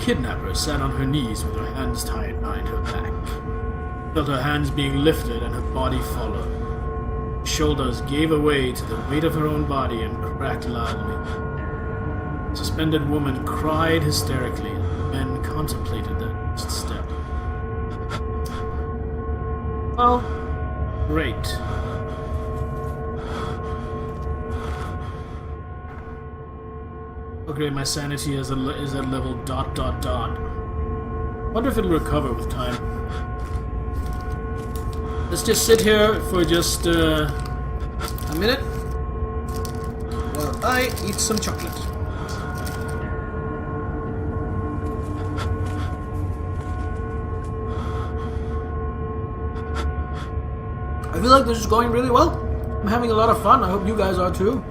kidnapper sat on her knees with her hands tied behind her back. Felt her hands being lifted and her body followed. Her shoulders gave away to the weight of her own body and cracked loudly. The suspended woman cried hysterically, and the men contemplated their next step. Well, great. Okay, my sanity is at level ... Wonder if it'll recover with time. Let's just sit here for just a minute while I eat some chocolate. I feel like this is going really well. I'm having a lot of fun. I hope you guys are too.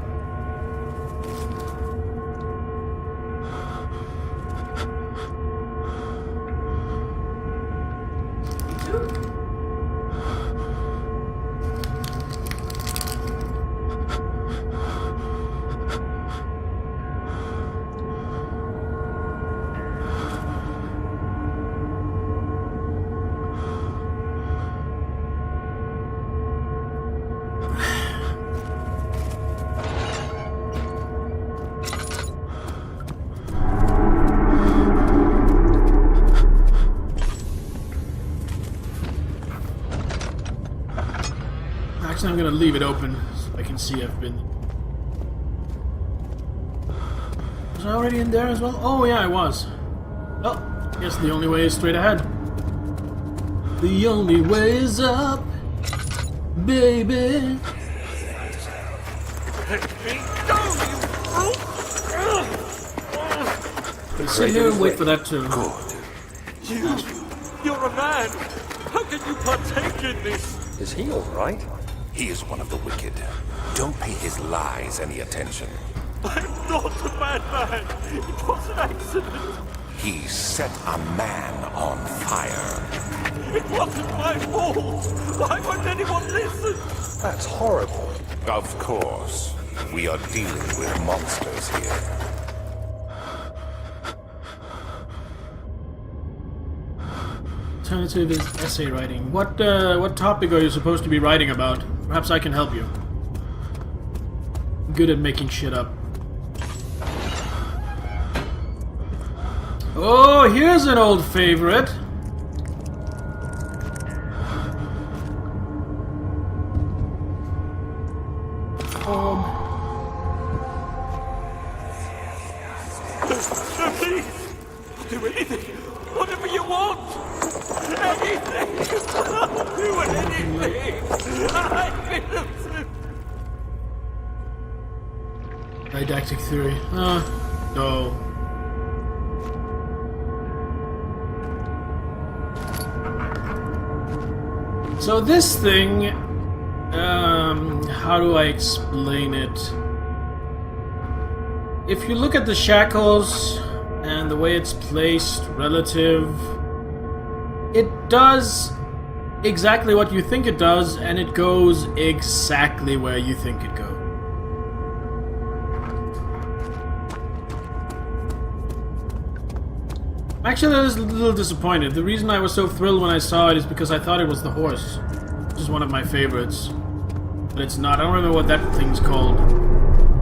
Actually, I'm gonna leave it open so I can see I've been... Was I already in there as well? Oh yeah, I was. Well, I guess the only way is straight ahead. The only way is up, baby. Sit here and wait for that to... You're a man! How can you partake in this? Is he alright? He is one of the wicked. Don't pay his lies any attention. I'm not a bad man! It was an accident! He set a man on fire. It wasn't my fault! Why won't anyone listen? That's horrible. Of course. We are dealing with monsters here. Alternative is essay writing. What topic are you supposed to be writing about? Perhaps I can help you. I'm good at making shit up. Oh, here's an old favorite. Please! Do anything! Whatever you want! Anything! I'll do anything! I'm innocent! Didactic theory. No. So this thing, how do I explain it? If you look at the shackles and the way it's placed relative, it does exactly what you think it does, and it goes exactly where you think it goes. Actually, I was a little disappointed. The reason I was so thrilled when I saw it is because I thought it was the horse, which is one of my favorites. But it's not. I don't remember what that thing's called.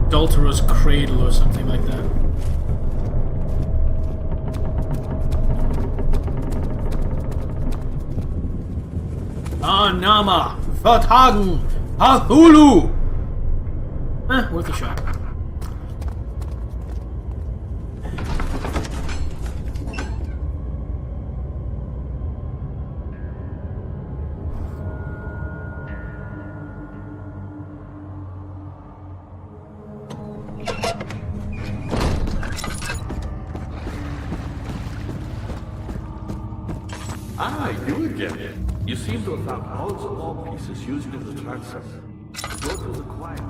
Adulterous Cradle or something like that. Nama Fatagen Hahulu! Worth a shot. Ah, you again. You seem to have found all the wall pieces used in the transom. Go to the quiet.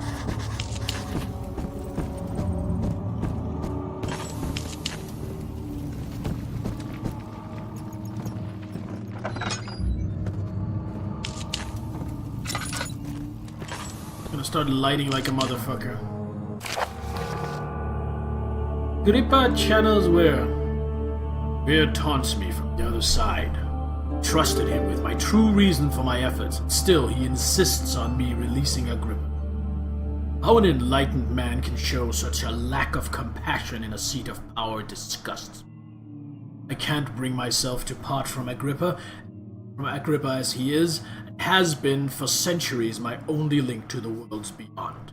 Gonna start lighting like a motherfucker. Grippa channels where? Fear taunts me from the other side. I trusted him with my true reason for my efforts, and still he insists on me releasing Agrippa. How an enlightened man can show such a lack of compassion in a seat of power disgusts me. I can't bring myself to part from Agrippa as he is, and has been for centuries my only link to the worlds beyond.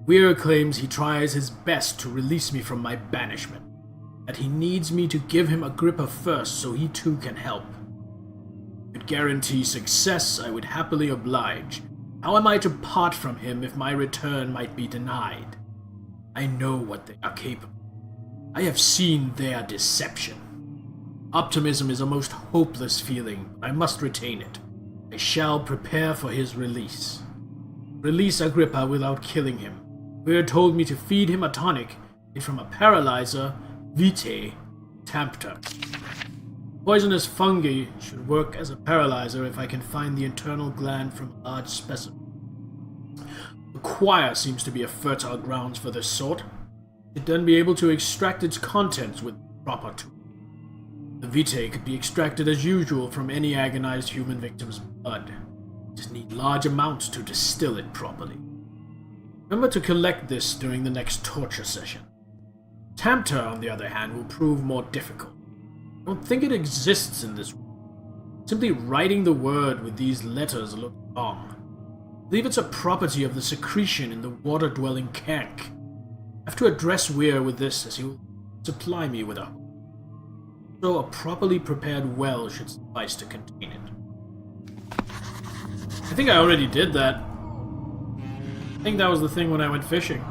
Weir claims he tries his best to release me from my banishment, that he needs me to give him Agrippa first so he too can help. If it would guarantee success, I would happily oblige. How am I to part from him if my return might be denied? I know what they are capable. I have seen their deception. Optimism is a most hopeless feeling, but I must retain it. I shall prepare for his release. Release Agrippa without killing him. Weir told me to feed him a tonic made from a paralyzer, vitae, tempter. Poisonous fungi should work as a paralyzer if I can find the internal gland from a large specimen. The choir seems to be a fertile ground for this sort. Should then be able to extract its contents with proper tools. The vitae could be extracted as usual from any agonized human victim's blood. Just need large amounts to distill it properly. Remember to collect this during the next torture session. Tempter, on the other hand, will prove more difficult. I don't think it exists in this world. Simply writing the word with these letters looks wrong. I believe it's a property of the secretion in the water-dwelling cank. I have to address Weir with this as he will supply me with a hope. So a properly prepared well should suffice to contain it. I think I already did that. I think that was the thing when I went fishing.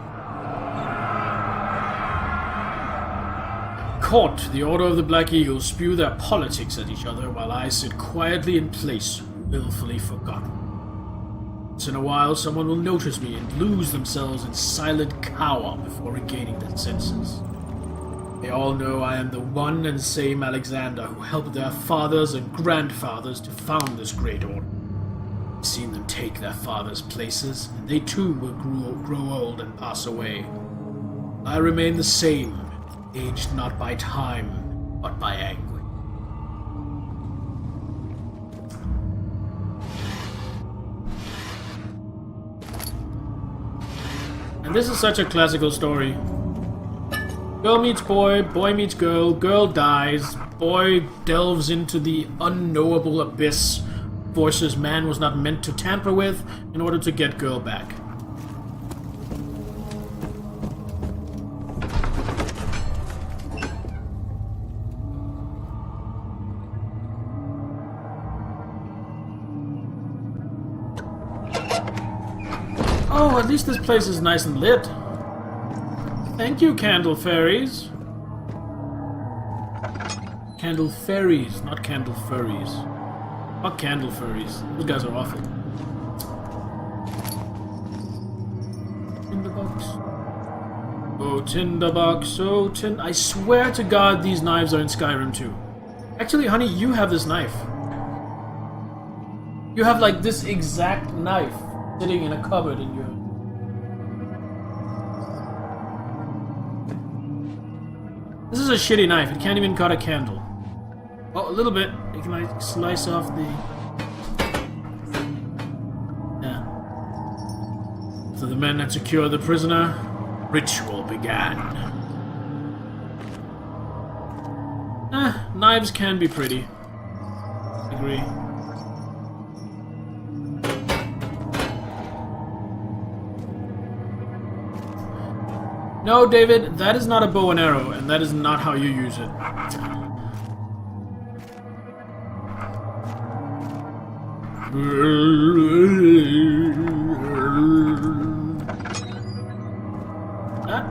Court, the Order of the Black Eagle, spew their politics at each other while I sit quietly in place, willfully forgotten. Once in a while, someone will notice me and lose themselves in silent cower before regaining their senses. They all know I am the one and same Alexander who helped their fathers and grandfathers to found this great order. I've seen them take their fathers' places, and they too will grow old and pass away. I remain the same, aged not by time, but by anguish. And this is such a classical story. Girl meets boy, boy meets girl, girl dies, boy delves into the unknowable abyss, forces man was not meant to tamper with in order to get girl back. Oh, at least this place is nice and lit. Thank you, candle fairies. Candle fairies, not candle furries. Fuck candle furries. Those guys are awful. Tinderbox. Oh, tinderbox. Oh, I swear to God these knives are in Skyrim too. Actually, honey, you have this knife. You have, like, this exact knife sitting in a cupboard in your... This is a shitty knife. It can't even cut a candle. Oh, a little bit. It can, like, slice off the... Yeah. So the men had secured the prisoner. Ritual began. Knives can be pretty. Agree. No, David, that is not a bow and arrow, and that is not how you use it. That?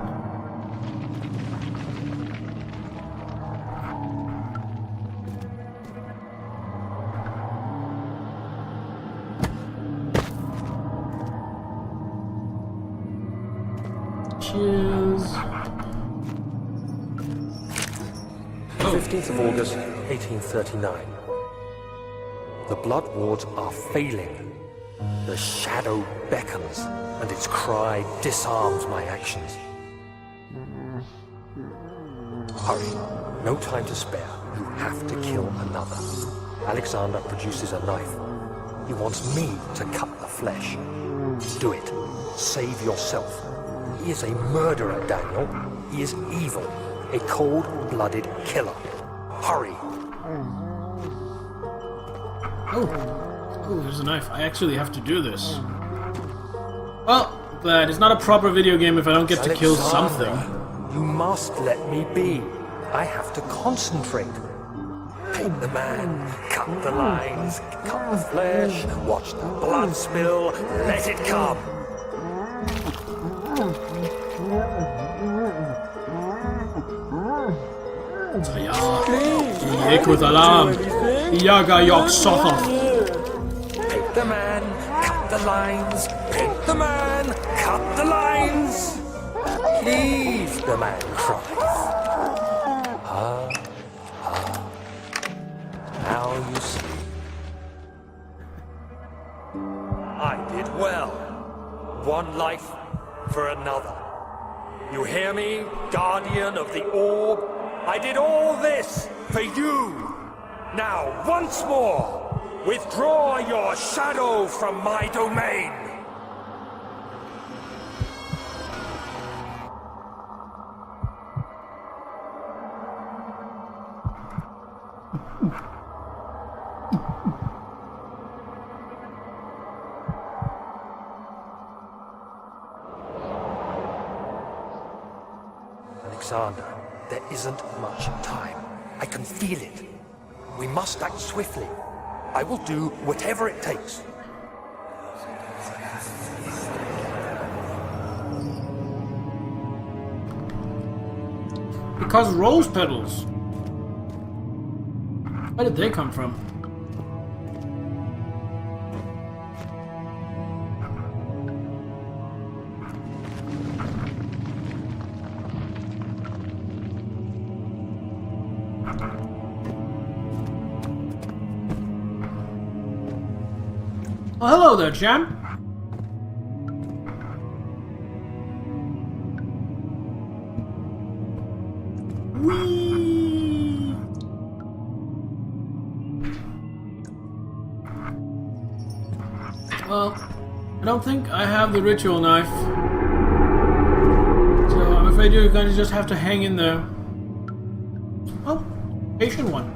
Cheers. 15th of August, 1839. The blood wards are failing. The shadow beckons, and its cry disarms my actions. Hurry. No time to spare. You have to kill another. Alexander produces a knife. He wants me to cut the flesh. Do it. Save yourself. He is a murderer, Daniel. He is evil. A cold-blooded killer. Hurry. Oh, there's a knife. I actually have to do this. Well, I'm glad. It's not a proper video game if I don't get to kill something. You must let me be. I have to concentrate. Paint the man, cut the lines, cut the flesh, watch the blood spill, let it come. Paint the man, cut the lines, paint the man, cut the lines. Please, the man cries. Now you see. I did well. One life for another. You hear me, guardian of the orb? I did all this for you. Now, once more, withdraw your shadow from my domain. Alexander, there isn't much time. I can feel it. We must act swiftly. I will do whatever it takes. Because rose petals. Where did they come from? Oh, hello there, champ. Whee! Well, I don't think I have the ritual knife. So I'm afraid you're going to just have to hang in there. Oh, patient one.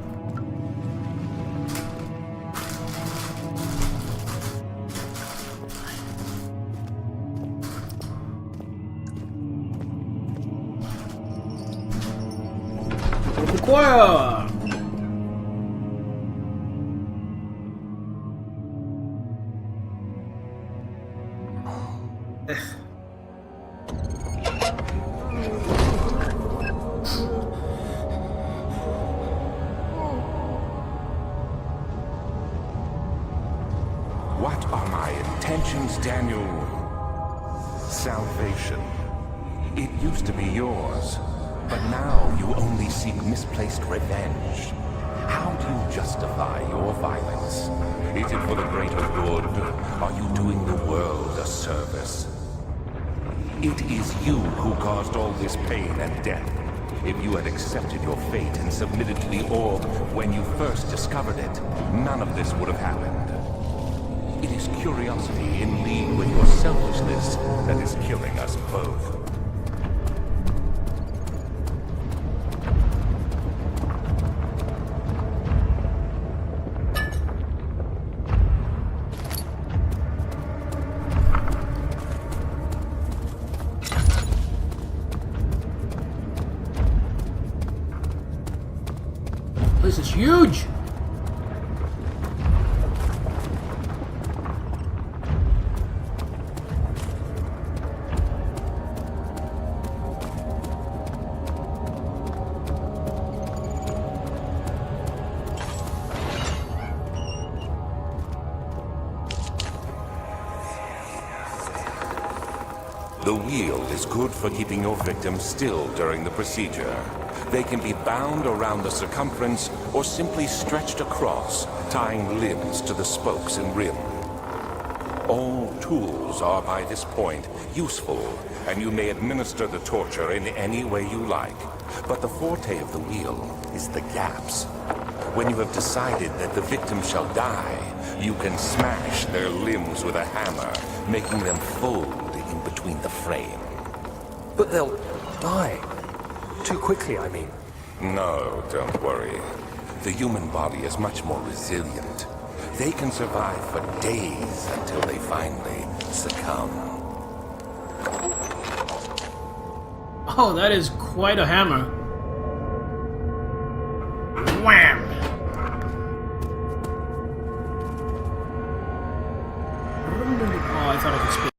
Choir. What are my intentions, Daniel? Salvation. It used to be yours. But now you only seek misplaced revenge. How do you justify your violence? Is it for the greater good? Are you doing the world a service? It is you who caused all this pain and death. If you had accepted your fate and submitted to the orb when you first discovered it, none of this would have happened. It is curiosity in league with your selfishness that is killing us both. This is huge! The wheel is good for keeping your victims still during the procedure. They can be bound around the circumference or simply stretched across, tying limbs to the spokes and rim. All tools are by this point useful, and you may administer the torture in any way you like. But the forte of the wheel is the gaps. When you have decided that the victim shall die, you can smash their limbs with a hammer, making them fold in between the frame. But they'll die. Too quickly, I mean. No, don't worry. The human body is much more resilient. They can survive for days until they finally succumb. Oh, that is quite a hammer. Wham! Oh, I thought I could spit.